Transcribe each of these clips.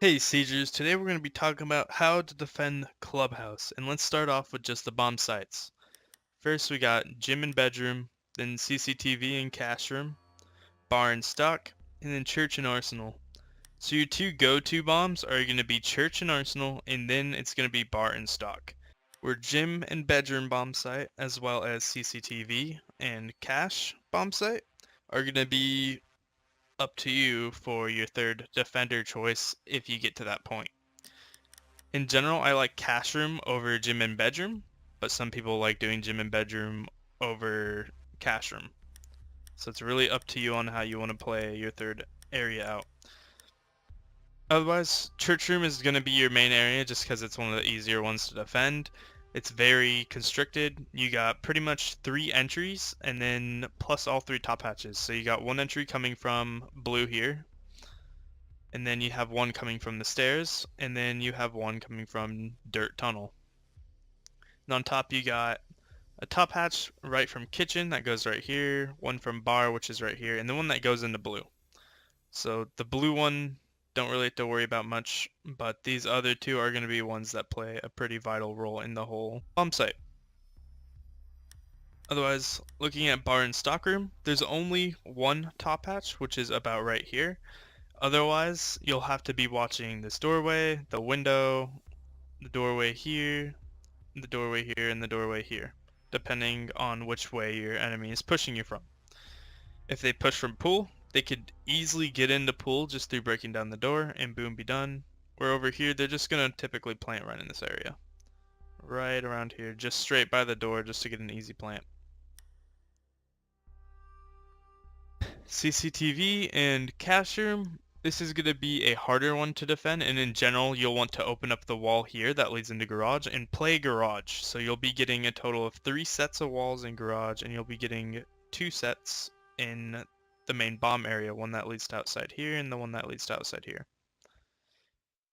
Hey Siegers, today we're going to be talking about how to defend Clubhouse, and let's start off with just the bomb sites. First we got gym and bedroom, then CCTV and cash room, bar and stock, and then church and arsenal. So your two go-to bombs are going to be church and arsenal, and then it's going to be bar and stock. Where gym and bedroom bomb site, as well as CCTV and cash bomb site, are going to be up to you for your third defender choice if you get to that point. In general, I like cash room over gym and bedroom, but some people like doing gym and bedroom over cash room. So it's really up to you on how you want to play your third area out. Otherwise, church room is going to be your main area just because it's one of the easier ones to defend. It's very constricted. You got pretty much 3 entries and then plus all 3 top hatches. So you got 1 entry coming from blue here, and then you have 1 coming from the stairs, and then you have 1 coming from dirt tunnel. And on top you got a top hatch right from kitchen that goes right here, 1 from bar which is right here, and the one that goes into blue. So the blue one don't really have to worry about much, but these other 2 are going to be ones that play a pretty vital role in the whole bomb site. Otherwise, looking at bar and stockroom, there's only 1 top hatch, which is about right here. Otherwise, you'll have to be watching this doorway, the window, the doorway here, the doorway here, and the doorway here, depending on which way your enemy is pushing you from. If they push from pool, they could easily get into pool just through breaking down the door and boom, be done. Where over here, they're just going to typically plant right in this area. Right around here, just straight by the door just to get an easy plant. CCTV and cash room, this is going to be a harder one to defend, and in general you'll want to open up the wall here that leads into garage and play garage. So you'll be getting a total of 3 sets of walls in garage, and you'll be getting 2 sets in the main bomb area, one that leads to outside here and the one that leads to outside here.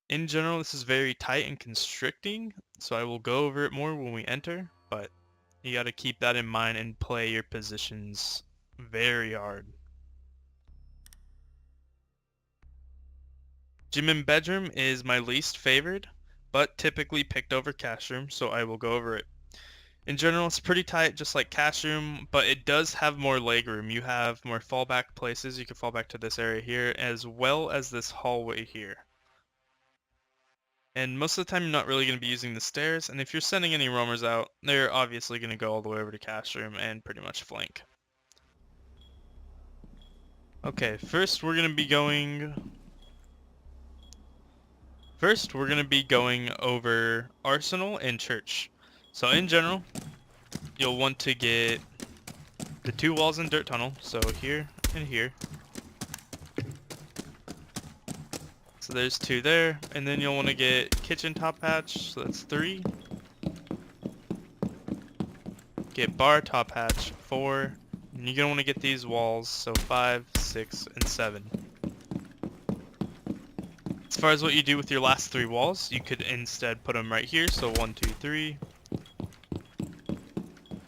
In general, this is very tight and constricting, so I will go over it more when we enter, but you got to keep that in mind and play your positions very hard. Gym and bedroom is my least favored, but typically picked over cash room, so I will go over it. In general, it's pretty tight, just like cash room, but it does have more leg room. You have more fallback places. You can fall back to this area here, as well as this hallway here. And most of the time, you're not really going to be using the stairs, and if you're sending any roamers out, they're obviously going to go all the way over to cash room and pretty much flank. Okay, first we're going to be going over Arsenal and Church. So in general, you'll want to get the 2 walls in Dirt Tunnel, so here and here. So there's 2 there, and then you'll want to get Kitchen Top Hatch, so that's 3. Get Bar Top Hatch, 4. And you're going to want to get these walls, so 5, 6, and 7. As far as what you do with your last 3 walls, you could instead put them right here, so 1, 2, 3.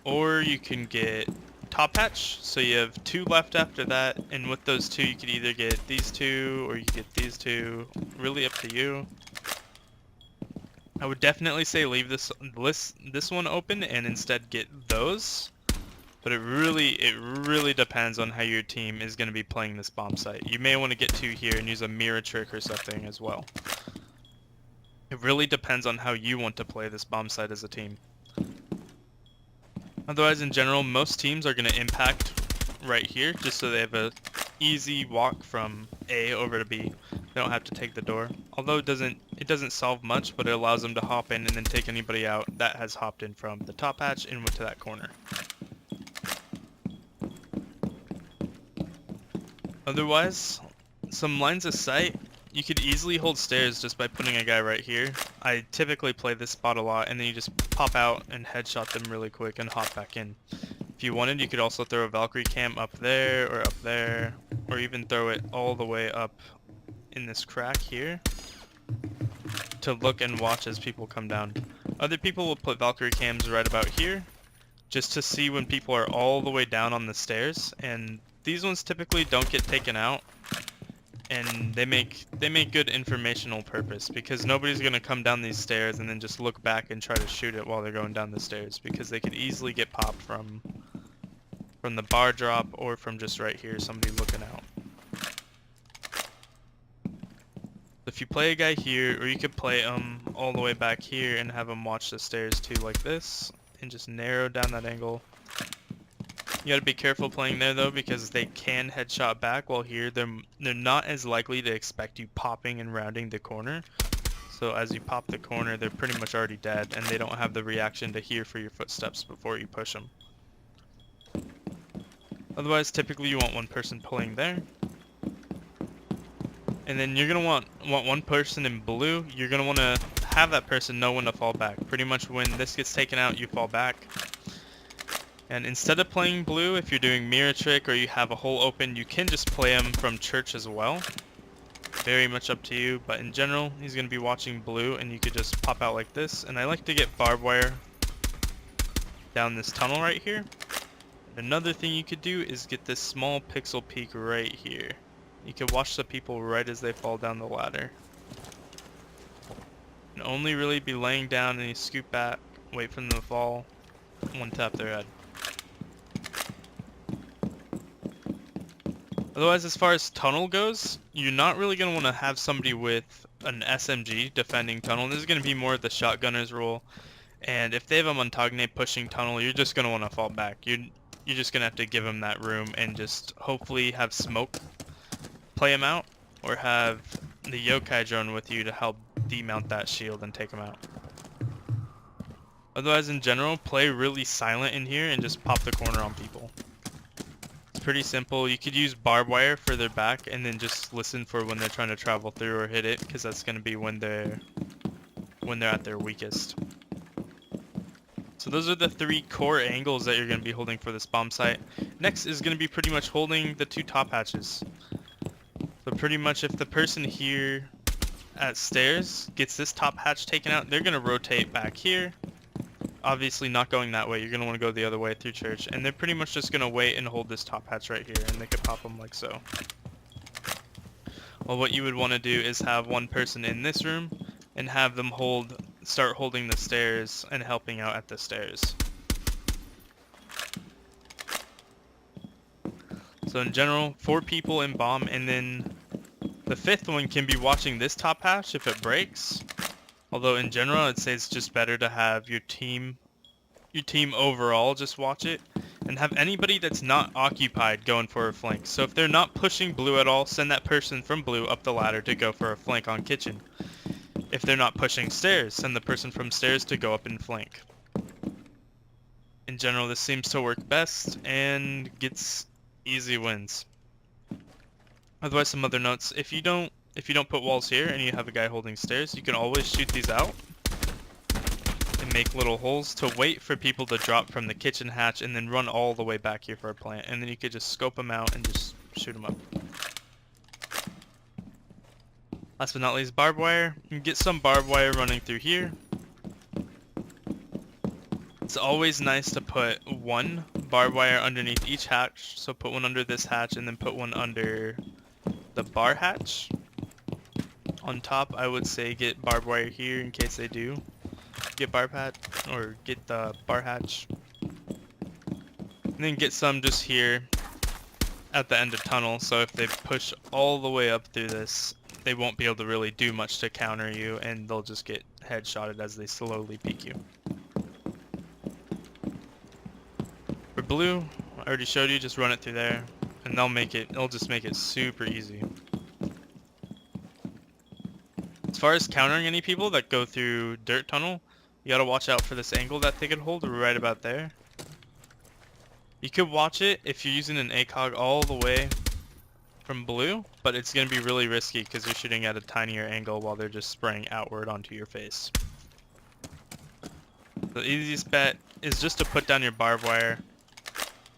Or you can get top hatch, so you have 2 left after that, and with those 2 you could either get these 2 or you could get these 2, really up to you. I would definitely say leave this one open and instead get those, but it really depends on how your team is going to be playing this bomb site. You may want to get 2 here and use a mirror trick or something as well. It really depends on how you want to play this bomb site as a team. Otherwise, in general, most teams are going to impact right here, just so they have a easy walk from A over to B. They don't have to take the door. Although it doesn't solve much, but it allows them to hop in and then take anybody out that has hopped in from the top hatch and went to that corner. Otherwise, some lines of sight, you could easily hold stairs just by putting a guy right here. I typically play this spot a lot, and then you just pop out and headshot them really quick and hop back in. If you wanted, you could also throw a Valkyrie cam up there, or even throw it all the way up in this crack here to look and watch as people come down. Other people will put Valkyrie cams right about here just to see when people are all the way down on the stairs, and these ones typically don't get taken out. and they make good informational purpose, because nobody's gonna come down these stairs and then just look back and try to shoot it while they're going down the stairs, because they could easily get popped from the bar drop or from just right here, somebody looking out. If you play a guy here, or you could play all the way back here and have him watch the stairs too, like this, and just narrow down that angle. You gotta be careful playing there though, because they can headshot back, while here they're not as likely to expect you popping and rounding the corner. So as you pop the corner, they're pretty much already dead, and they don't have the reaction to hear for your footsteps before you push them. Otherwise, typically you want one person pulling there. And then you're gonna want one person in blue. You're gonna want to have that person know when to fall back. Pretty much when this gets taken out, you fall back. And instead of playing blue, if you're doing mirror trick or you have a hole open, you can just play him from church as well. Very much up to you, but in general, he's gonna be watching blue, and you could just pop out like this. And I like to get barbed wire down this tunnel right here. Another thing you could do is get this small pixel peek right here. You can watch the people right as they fall down the ladder. And only really be laying down, and you scoop back, wait for them to fall, one tap their head. Otherwise, as far as tunnel goes, you're not really going to want to have somebody with an SMG defending tunnel. This is going to be more of the shotgunner's role. And if they have a Montagne pushing tunnel, you're just going to want to fall back. You're just going to have to give them that room and just hopefully have smoke play him out, or have the yokai drone with you to help demount that shield and take him out. Otherwise, in general, play really silent in here and just pop the corner on people. It's pretty simple. You could use barbed wire for their back and then just listen for when they're trying to travel through or hit it, because that's going to be when they're at their weakest. So those are the 3 core angles that you're going to be holding for this bomb site. Next is going to be pretty much holding the 2 top hatches. So pretty much if the person here at stairs gets this top hatch taken out, they're going to rotate back here. Obviously not going that way. You're going to want to go the other way through church. And they're pretty much just going to wait and hold this top hatch right here. And they could pop them like so. Well, what you would want to do is have one person in this room and have them start holding the stairs and helping out at the stairs. So in general, 4 people in bomb, and then the 5th one can be watching this top hatch if it breaks. Although in general, I'd say it's just better to have your team overall just watch it, and have anybody that's not occupied going for a flank. So if they're not pushing blue at all, send that person from blue up the ladder to go for a flank on kitchen. If they're not pushing stairs, send the person from stairs to go up and flank. In general, this seems to work best and gets easy wins. Otherwise, some other notes: if you don't put walls here and you have a guy holding stairs, you can always shoot these out and make little holes to wait for people to drop from the kitchen hatch, and then run all the way back here for a plant, and then you could just scope them out and just shoot them up. Last but not least, barbed wire. You can get some barbed wire running through here. It's always nice to put one barbed wire underneath each hatch. So put one under this hatch and then put one under the bar hatch. On top, I would say get barbed wire here in case they do get bar hatch, or get the bar hatch. And then get some just here at the end of tunnel, so if they push all the way up through this, they won't be able to really do much to counter you, and they'll just get headshotted as they slowly peek you. For blue, I already showed you, just run it through there, and it'll just make it super easy. As far as countering any people that go through dirt tunnel, you gotta watch out for this angle that they could hold right about there. You could watch it if you're using an ACOG all the way from blue, but it's gonna be really risky because you're shooting at a tinier angle while they're just spraying outward onto your face. The easiest bet is just to put down your barbed wire,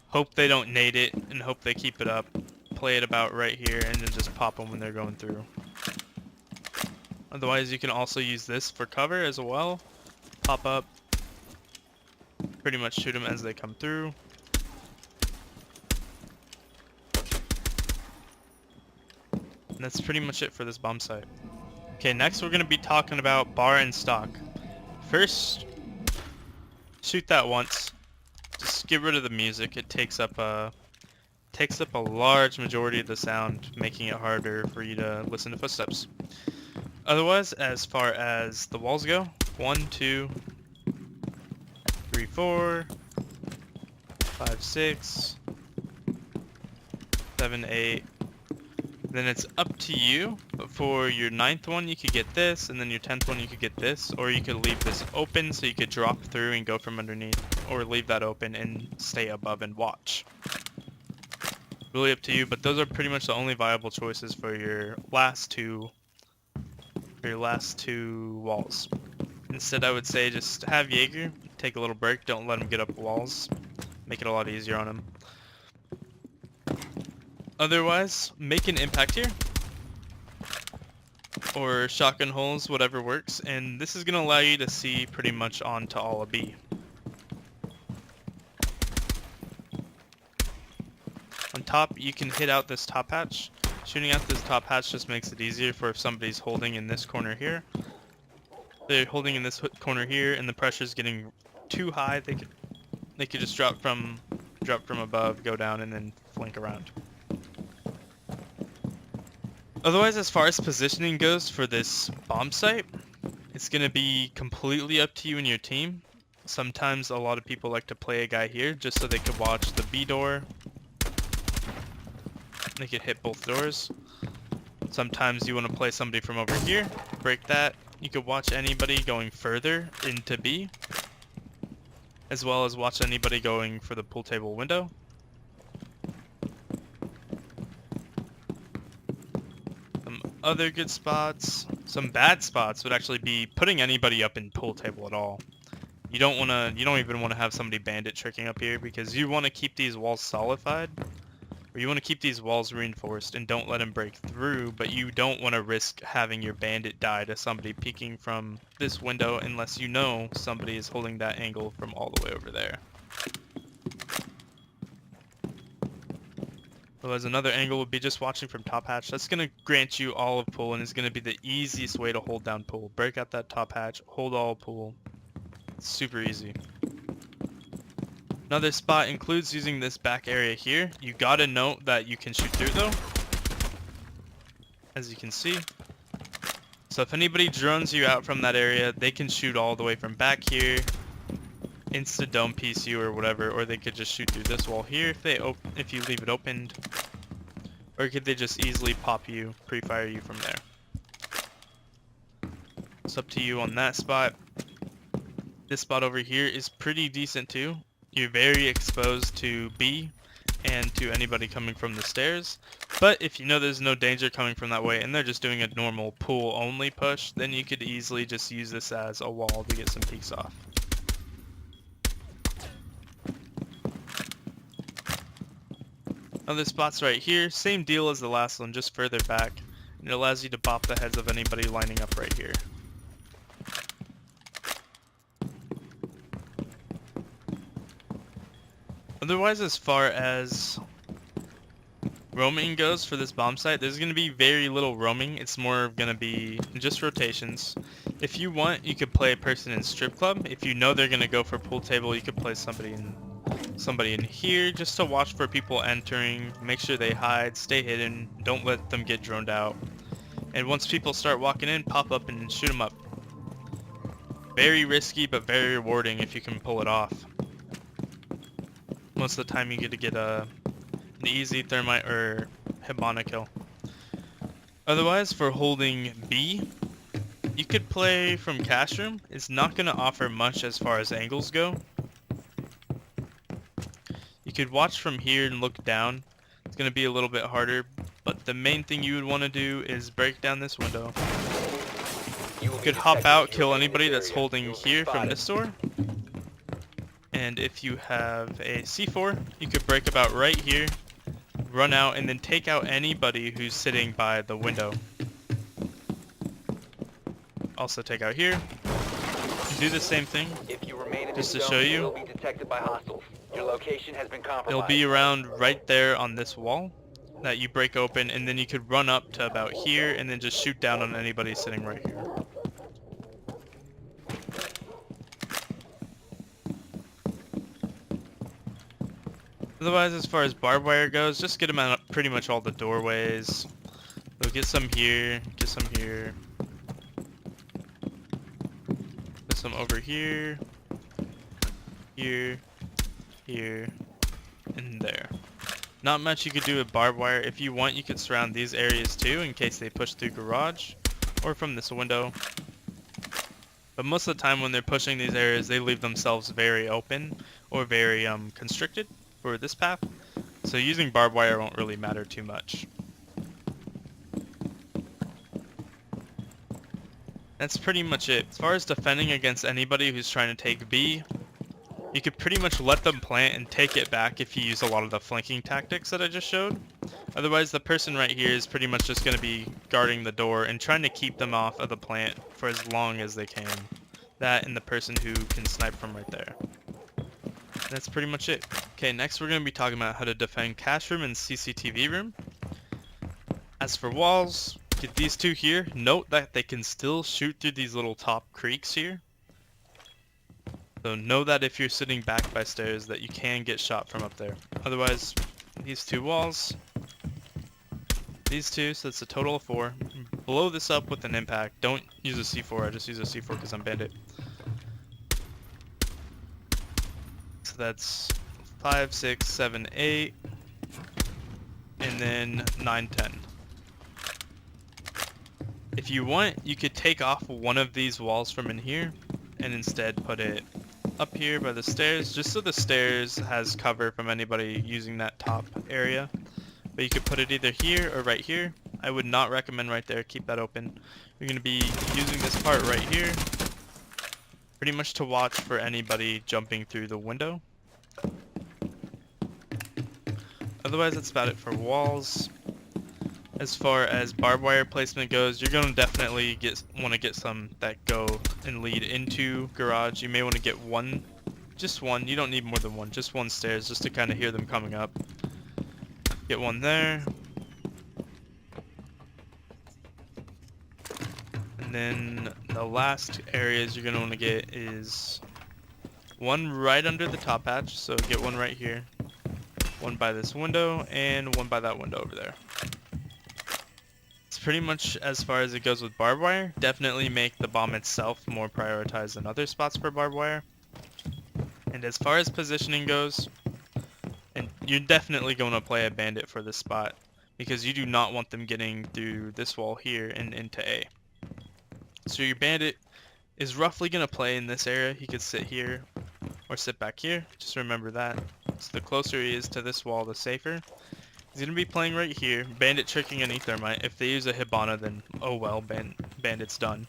hope they don't nade it, and hope they keep it up. Play it about right here, and then just pop them when they're going through. Otherwise, you can also use this for cover as well. Pop up, pretty much shoot them as they come through. And that's pretty much it for this bomb site. Okay, next we're going to be talking about bar and stock. First, shoot that once. Just get rid of the music. It takes up a large majority of the sound, making it harder for you to listen to footsteps. Otherwise, as far as the walls go, 1, 2, 3, 4, 5, 6, 7, 8. Then it's up to you. But for your 9th one, you could get this, and then your 10th one, you could get this, or you could leave this open so you could drop through and go from underneath, or leave that open and stay above and watch. Really up to you, but those are pretty much the only viable choices for your last two walls. Instead, I would say just have Jaeger, take a little break, don't let him get up walls, make it a lot easier on him. Otherwise, make an impact here, or shotgun holes, whatever works, and this is going to allow you to see pretty much onto all of B. On top, you can hit out this top hatch. Shooting out this top hatch just makes it easier for if somebody's holding in this corner here. They're holding in this corner here, and the pressure's getting too high. They could just drop from above, go down, and then flank around. Otherwise, as far as positioning goes for this bomb site, it's going to be completely up to you and your team. Sometimes a lot of people like to play a guy here just so they could watch the B door. They could hit both doors. Sometimes you want to play somebody from over here, break that. You could watch anybody going further into B, as well as watch anybody going for the pool table window. Some other good spots, some bad spots would actually be putting anybody up in pool table at all. You don't even want to have somebody bandit tricking up here, because you want to keep these walls solidified. Or you want to keep these walls reinforced and don't let them break through, but you don't want to risk having your bandit die to somebody peeking from this window unless you know somebody is holding that angle from all the way over there. Otherwise, another angle would be just watching from top hatch. That's going to grant you all of pool and is going to be the easiest way to hold down pool. Break out that top hatch, hold all pool. It's super easy. Another spot includes using this back area here. You gotta note that you can shoot through though, as you can see. So if anybody drones you out from that area, they can shoot all the way from back here, insta dome piece you or whatever, or they could just shoot through this wall here if you leave it opened, or could they just easily pop you, pre-fire you from there. It's up to you on that spot. This spot over here is pretty decent too. You're very exposed to B and to anybody coming from the stairs, but if you know there's no danger coming from that way and they're just doing a normal pool only push, then you could easily just use this as a wall to get some peeks off. Other spots right here, same deal as the last one, just further back, and it allows you to bop the heads of anybody lining up right here. Otherwise, as far as roaming goes for this bomb site, there's going to be very little roaming. It's more going to be just rotations. If you want, you could play a person in strip club. If you know they're going to go for pool table, you could play somebody in here just to watch for people entering. Make sure they hide, stay hidden, don't let them get droned out. And once people start walking in, pop up and shoot them up. Very risky, but very rewarding if you can pull it off. Most of the time you get to get an easy thermite or Hibana kill. Otherwise, for holding B, you could play from cash room. It's not going to offer much as far as angles go. You could watch from here and look down. It's going to be a little bit harder, but the main thing you would want to do is break down this window. You could hop out, kill anybody that's holding here from this door. And if you have a C4, you could break about right here, run out, and then take out anybody who's sitting by the window. Also take out here. Do the same thing, just to show you. Your location has been compromised. It'll be around right there on this wall. that you break open, and then you could run up to about here and then just shoot down on anybody sitting right here. Otherwise, as far as barbed wire goes, just get them out pretty much all the doorways. So get some here, get some here. Put some over here, here, here, and there. Not much you could do with barbed wire. If you want, you could surround these areas too in case they push through garage or from this window. But most of the time when they're pushing these areas, they leave themselves very open or very constricted for this path. So using barbed wire won't really matter too much. That's pretty much it. As far as defending against anybody who's trying to take B, you could pretty much let them plant and take it back if you use a lot of the flanking tactics that I just showed. Otherwise, the person right here is pretty much just going to be guarding the door and trying to keep them off of the plant for as long as they can. That and the person who can snipe from right there. That's pretty much it. Okay, next we're going to be talking about how to defend cash room and CCTV room. As for walls, get these two here. Note that they can still shoot through these little top creaks here. So know that if you're sitting back by stairs that you can get shot from up there. Otherwise, these two walls, these two, so that's a total of 4. Blow this up with an impact. Don't use a C4, I just use a C4 because I'm bandit. So that's 5, 6, 7, 8, and then 9, 10. If you want, you could take off one of these walls from in here and instead put it up here by the stairs, just so the stairs has cover from anybody using that top area. But you could put it either here or right here. I would not recommend right there, keep that open. You're going to be using this part right here pretty much to watch for anybody jumping through the window. Otherwise, that's about it for walls. As far as barbed wire placement goes, you're going to definitely want to get some that go and lead into garage. You may want to get one, just one. You don't need more than one, just one stairs, just to kind of hear them coming up. Get one there. And then the last areas you're going to want to get is one right under the top hatch, so get one right here, one by this window, and one by that window over there. Pretty much as far as it goes with barbed wire. Definitely make the bomb itself more prioritized than other spots for barbed wire. And as far as positioning goes, and you're definitely going to play a bandit for this spot because you do not want them getting through this wall here and into A. So your bandit is roughly going to play in this area. He could sit here or sit back here. Just remember that. So the closer he is to this wall, the safer. He's going to be playing right here, bandit tricking any thermite. If they use a Hibana, then oh well, bandit's done.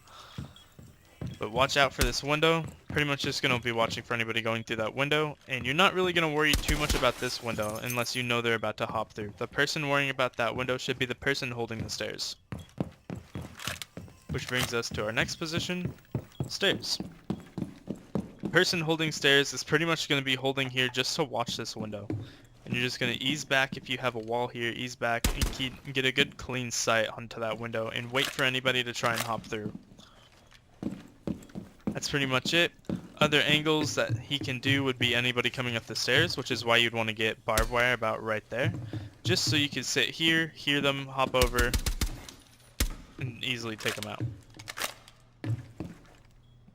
But watch out for this window. Pretty much just going to be watching for anybody going through that window. And you're not really going to worry too much about this window unless you know they're about to hop through. The person worrying about that window should be the person holding the stairs. Which brings us to our next position, stairs. The person holding stairs is pretty much going to be holding here just to watch this window. And you're just going to ease back if you have a wall here, ease back and get a good clean sight onto that window and wait for anybody to try and hop through. That's pretty much it. Other angles that he can do would be anybody coming up the stairs, which is why you'd want to get barbed wire about right there. Just so you can sit here, hear them, hop over, and easily take them out.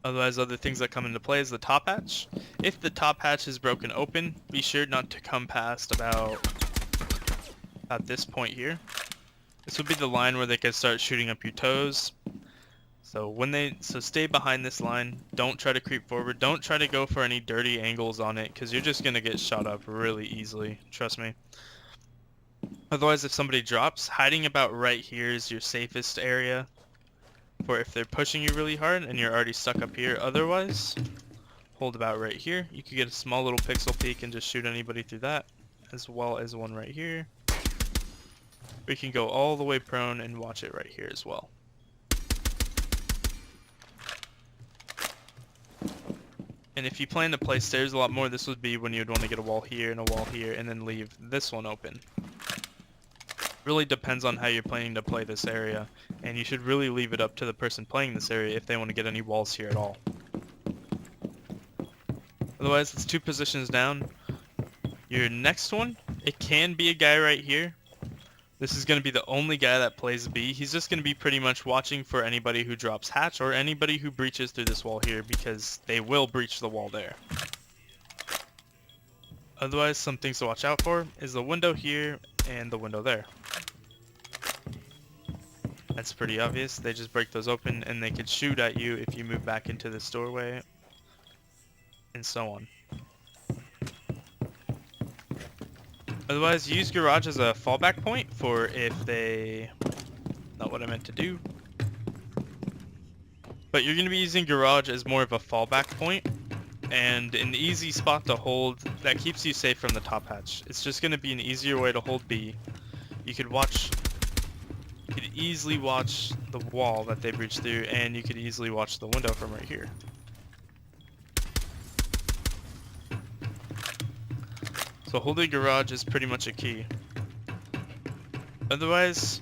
Otherwise, other things that come into play is the top hatch. If the top hatch is broken open, be sure not to come past about this point here. This would be the line where they can start shooting up your toes. So stay behind this line. Don't try to creep forward. Don't try to go for any dirty angles on it, because you're just going to get shot up really easily. Trust me. Otherwise, if somebody drops, hiding about right here is your safest area. For if they're pushing you really hard and you're already stuck up here. Otherwise, hold about right here. You could get a small little pixel peek and just shoot anybody through that, as well as one right here. We can go all the way prone and watch it right here as well. And if you plan to play stairs a lot more, this would be when you'd want to get a wall here and a wall here and then leave this one open. Really depends on how you're planning to play this area, and you should really leave it up to the person playing this area if they want to get any walls here at all. Otherwise, it's 2 positions down. Your next one, it can be a guy right here. This is going to be the only guy that plays B. He's just going to be pretty much watching for anybody who drops hatch or anybody who breaches through this wall here, because they will breach the wall there. Otherwise, some things to watch out for is the window here and the window there. That's pretty obvious. They just break those open and they could shoot at you if you move back into this doorway, and so on. Otherwise, use garage as a fallback point for if they... Not what I meant to do. But you're going to be using garage as more of a fallback point and an easy spot to hold that keeps you safe from the top hatch. It's just going to be an easier way to hold B. You could easily watch the wall that they breach through, and you could easily watch the window from right here. So holding garage is pretty much a key. Otherwise,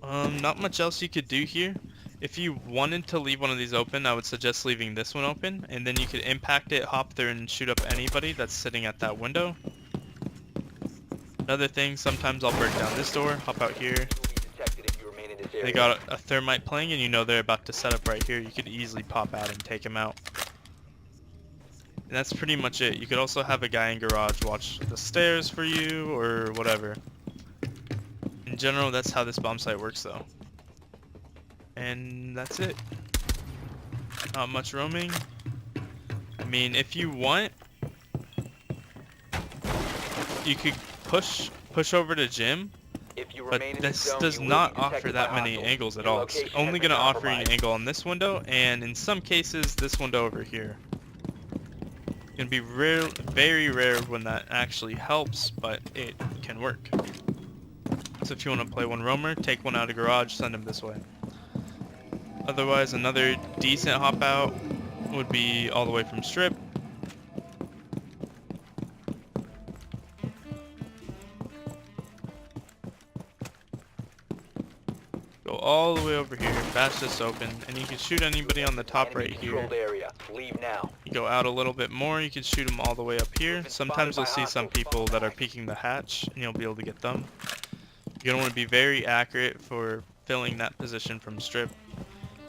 not much else you could do here. If you wanted to leave one of these open, I would suggest leaving this one open, and then you could impact it, hop through, and shoot up anybody that's sitting at that window. Another thing, sometimes I'll break down this door, hop out here. They got a thermite playing and you know they're about to set up right here. You could easily pop out and take them out. And that's pretty much it. You could also have a guy in garage watch the stairs for you or whatever. In general, that's how this bomb site works though. And that's it. Not much roaming. I mean, if you want, you could push over to gym, but this does not offer that many angles at all. It's only going to offer you an angle on this window, and in some cases, this window over here. It's going to be rare, very rare when that actually helps, but it can work. So if you want to play one roamer, take one out of garage, send him this way. Otherwise, another decent hop out would be all the way from strip. Go all the way over here, bash this open, and you can shoot anybody on the top right here. You go out a little bit more, you can shoot them all the way up here. Sometimes you'll see some people that are peeking the hatch, and you'll be able to get them. You're going to want to be very accurate for filling that position from strip.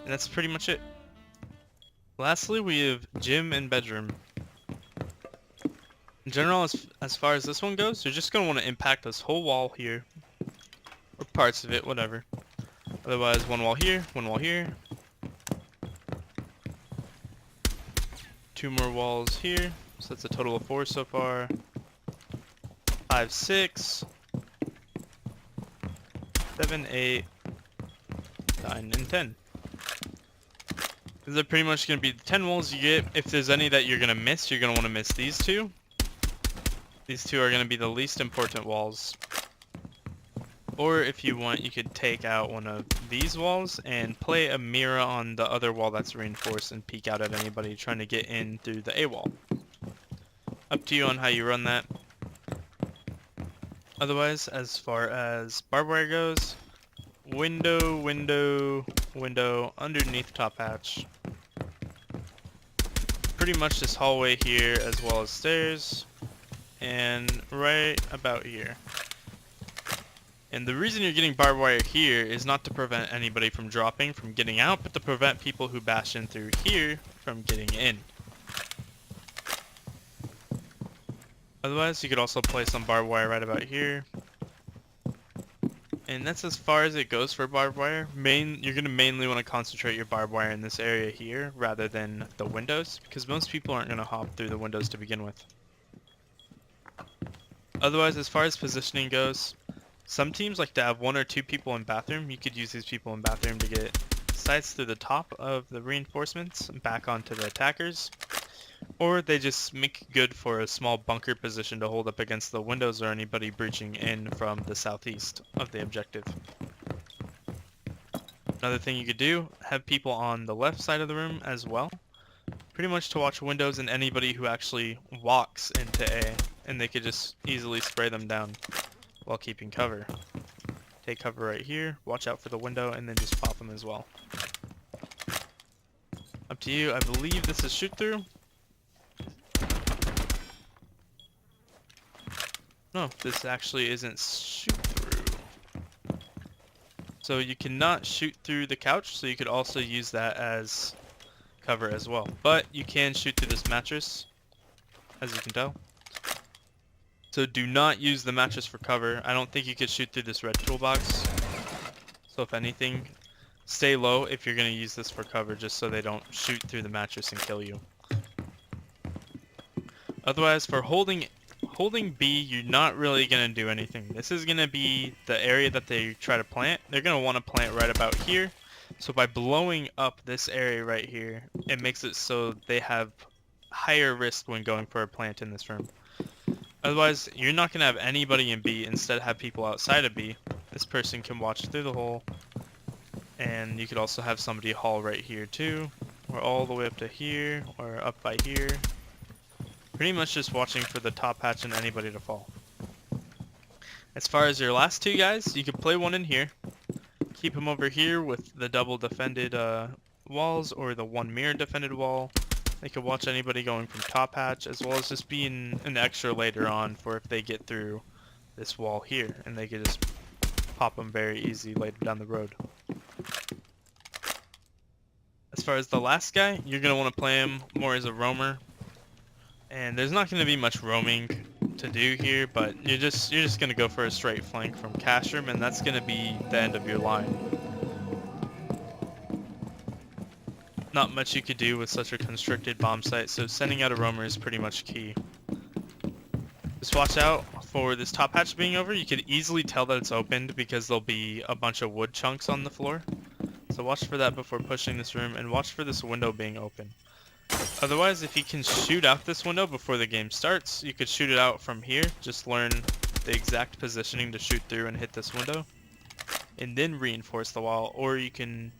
And that's pretty much it. Lastly, we have gym and bedroom. In general, as far as this one goes, you're just going to want to impact this whole wall here. Or parts of it, whatever. Otherwise, one wall here, 2 more walls here. So that's a total of 4 so far. 5, 6. 7, 8. 9, and 10. These are pretty much going to be the 10 walls you get. If there's any that you're going to miss, you're going to want to miss these 2. These 2 are going to be the least important walls. Or if you want, you could take out one of these walls and play a mirror on the other wall that's reinforced and peek out at anybody trying to get in through the A wall. Up to you on how you run that. Otherwise, as far as barbed wire goes, window, window, window, underneath top hatch. Pretty much this hallway here as well as stairs, and right about here. And the reason you're getting barbed wire here is not to prevent anybody from dropping, from getting out, but to prevent people who bash in through here from getting in. Otherwise, you could also place some barbed wire right about here. And that's as far as it goes for barbed wire. You're going to mainly want to concentrate your barbed wire in this area here rather than the windows, because most people aren't going to hop through the windows to begin with. Otherwise, as far as positioning goes, some teams like to have 1 or 2 people in bathroom. You could use these people in bathroom to get sights through the top of the reinforcements back onto the attackers. Or they just make good for a small bunker position to hold up against the windows or anybody breaching in from the southeast of the objective. Another thing you could do, have people on the left side of the room as well. Pretty much to watch windows and anybody who actually walks into A, and they could just easily spray them down while keeping cover. Take cover right here, watch out for the window, and then just pop them as well. Up to you. I believe this is shoot through. No, this actually isn't shoot through. So you cannot shoot through the couch, so you could also use that as cover as well. But you can shoot through this mattress, as you can tell. So do not use the mattress for cover. I don't think you could shoot through this red toolbox. So if anything, stay low if you're going to use this for cover, just so they don't shoot through the mattress and kill you. Otherwise, for holding B, you're not really going to do anything. This is going to be the area that they try to plant. They're going to want to plant right about here. So by blowing up this area right here, it makes it so they have higher risk when going for a plant in this room. Otherwise, you're not going to have anybody in B. Instead, have people outside of B. This person can watch through the hole. And you could also have somebody haul right here too. Or all the way up to here. Or up by here. Pretty much just watching for the top hatch and anybody to fall. As far as your last two guys, you could play one in here. Keep him over here with the double defended walls or the one mirror defended wall. They could watch anybody going from top hatch, as well as just being an extra later on for if they get through this wall here, and they could just pop them very easy later down the road. As far as the last guy, you're going to want to play him more as a roamer, and there's not going to be much roaming to do here, but you're just going to go for a straight flank from cash room, and that's going to be the end of your line. Not much you could do with such a constricted bomb site, so sending out a roamer is pretty much key. Just watch out for this top hatch being over. You could easily tell that it's opened because there'll be a bunch of wood chunks on the floor. So watch for that before pushing this room, and watch for this window being open. Otherwise, if you can shoot out this window before the game starts, you could shoot it out from here. Just learn the exact positioning to shoot through and hit this window, and then reinforce the wall, or you can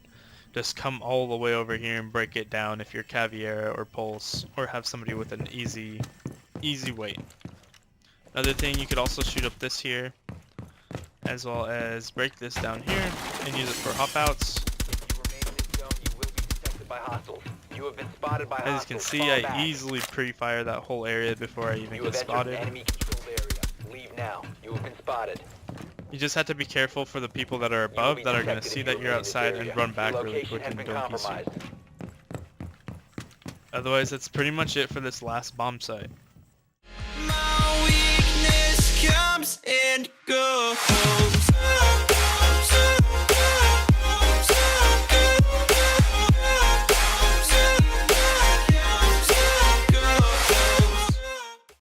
just come all the way over here and break it down if you're Caviera or Pulse, or have somebody with an easy weight. Another thing, you could also shoot up this here, as well as break this down here and use it for hop outs. As you can see, I easily pre-fire that whole area before I even get spotted. Leave now. You have been spotted. You just have to be careful for the people that are above that are going to see that you're outside and run back really quick and don't piece you. Otherwise, that's pretty much it for this last bomb site. My weakness comes and goes.